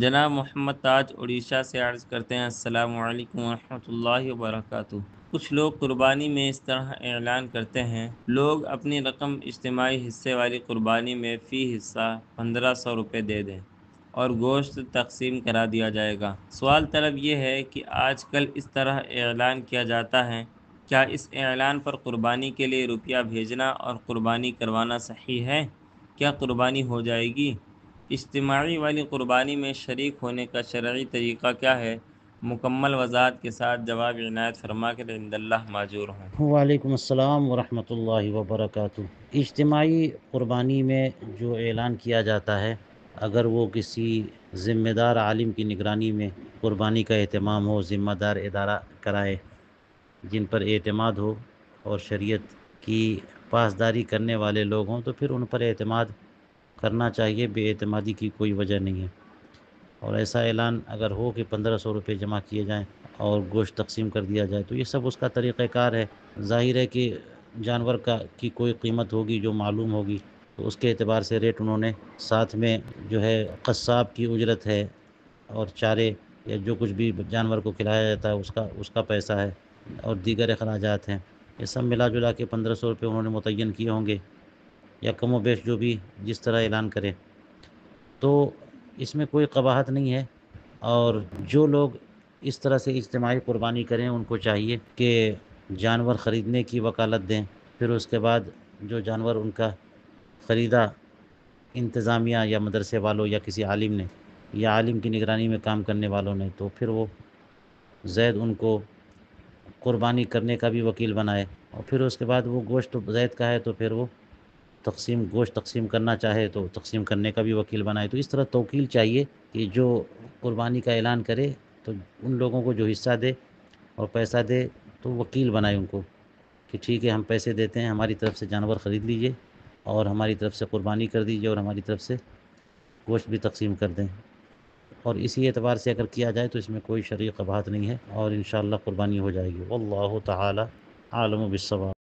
جناب محمد تاج اڑیسہ سے عرض کرتے ہیں، السلام علیکم ورحمۃ اللہ وبرکاتہ۔ کچھ لوگ قربانی میں اس طرح اعلان کرتے ہیں، لوگ اپنی رقم اجتماعی حصے والی قربانی میں فی حصہ 1500 روپے دے دیں اور گوشت تقسیم کرا دیا جائے گا۔ سوال طلب یہ ہے کہ آج کل اس طرح اعلان کیا جاتا ہے، کیا اس اعلان پر قربانی کے لیے روپیہ بھیجنا اور قربانی کروانا صحیح ہے؟ کیا قربانی ہو جائے گی؟ اجتماعی والی قربانی میں شریک ہونے کا شرعی طریقہ کیا ہے؟ مکمل وضاحت کے ساتھ جواب عنایت فرما کے عند اللہ معذور ہوں۔ وعلیکم السلام ورحمۃ اللہ وبرکاتہ۔ اجتماعی قربانی میں جو اعلان کیا جاتا ہے، اگر وہ کسی ذمہ دار عالم کی نگرانی میں قربانی کا اہتمام ہو، ذمہ دار ادارہ کرائے جن پر اعتماد ہو اور شریعت کی پاسداری کرنے والے لوگ ہوں، تو پھر ان پر اعتماد کرنا چاہیے، بے اعتمادی کی کوئی وجہ نہیں ہے۔ اور ایسا اعلان اگر ہو کہ 1500 روپے جمع کیے جائیں اور گوشت تقسیم کر دیا جائے، تو یہ سب اس کا طریقہ کار ہے۔ ظاہر ہے کہ جانور کی کوئی قیمت ہوگی جو معلوم ہوگی، تو اس کے اعتبار سے ریٹ انہوں نے ساتھ میں جو ہے قصاب کی اجرت ہے اور چارے یا جو کچھ بھی جانور کو کھلایا جاتا ہے اس کا پیسہ ہے اور دیگر اخراجات ہیں، یہ سب ملا جلا کے 1500 روپے انہوں نے متعین کیے ہوں گے، یا کم و بیش جو بھی جس طرح اعلان کرے، تو اس میں کوئی قباحت نہیں ہے۔ اور جو لوگ اس طرح سے اجتماعی قربانی کریں، ان کو چاہیے کہ جانور خریدنے کی وکالت دیں، پھر اس کے بعد جو جانور ان کا خریدا انتظامیہ یا مدرسے والوں یا کسی عالم نے یا عالم کی نگرانی میں کام کرنے والوں نے، تو پھر وہ زید ان کو قربانی کرنے کا بھی وکیل بنائے، اور پھر اس کے بعد وہ گوشت زید کا ہے تو پھر وہ گوشت تقسیم کرنا چاہے تو تقسیم کرنے کا بھی وکیل بنائے۔ تو اس طرح توکیل چاہیے کہ جو قربانی کا اعلان کرے تو ان لوگوں کو جو حصہ دے اور پیسہ دے، تو وکیل بنائے ان کو کہ ٹھیک ہے، ہم پیسے دیتے ہیں، ہماری طرف سے جانور خرید لیجئے اور ہماری طرف سے قربانی کر دیجئے اور ہماری طرف سے گوشت بھی تقسیم کر دیں۔ اور اسی اعتبار سے اگر کیا جائے تو اس میں کوئی شرعی قباحت نہیں ہے، اور انشاءاللہ قربانی ہو جائے گی۔ واللہ تعالی عالم بالصواب۔